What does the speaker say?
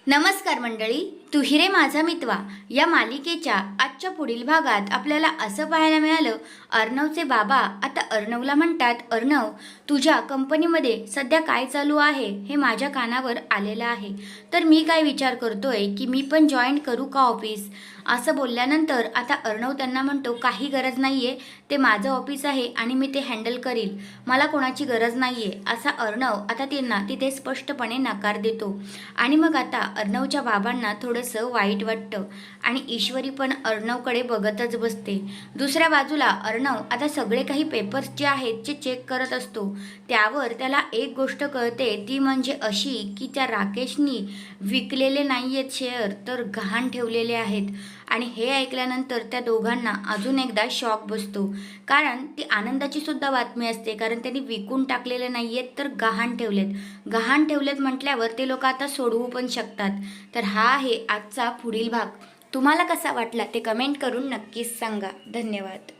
नमस्कार मंडळी, तू हिरे माझा मितवा या मालिकेच्या आजच्या पुढील भागात आपल्याला असं पाहायला मिळालं, अर्णवचे बाबा आता अर्णवला म्हणतात, अर्णव तुझ्या कंपनीमध्ये सध्या काय चालू आहे हे माझ्या कानावर आलेलं आहे, तर मी काय विचार करतोय की मी पण जॉईन करू का ऑफिस. असं बोलल्यानंतर आता अर्णव त्यांना म्हणतो, काही गरज नाही आहे, ते माझं ऑफिस आहे आणि मी ते हँडल करील, मला कोणाची गरज नाही आहे असा अर्णव आता त्यांना तिथे स्पष्टपणे नकार देतो. आणि मग आता अर्णवच्या बाबांना थोडंसं वाईट वाटतं आणि ईश्वरी पण अर्णवकडे बघतच बसते. दुसऱ्या बाजूला अर्णव आता सगळे काही पेपर्स जे आहेत जे चेक करत असतो, त्यावर त्याला एक गोष्ट कळते, ती म्हणजे अशी की त्या राकेशनी विकलेले नाही आहेत शेअर, तर गहाण ठेवलेले आहेत. आणि हे ऐकल्यानंतर त्या दोघांना अजून एकदा शॉक बसतो, कारण ती आनंदाची सुद्धा बातमी असते, कारण त्यांनी विकून टाकलेले नाही आहेत तर गहाण ठेवलेत म्हटल्यावर ते लोक आता सोडवू पण शकतात. तर हा आहे आजचा पुढील भाग. तुम्हाला कसा वाटला ते कमेंट करून नक्कीच सांगा. धन्यवाद.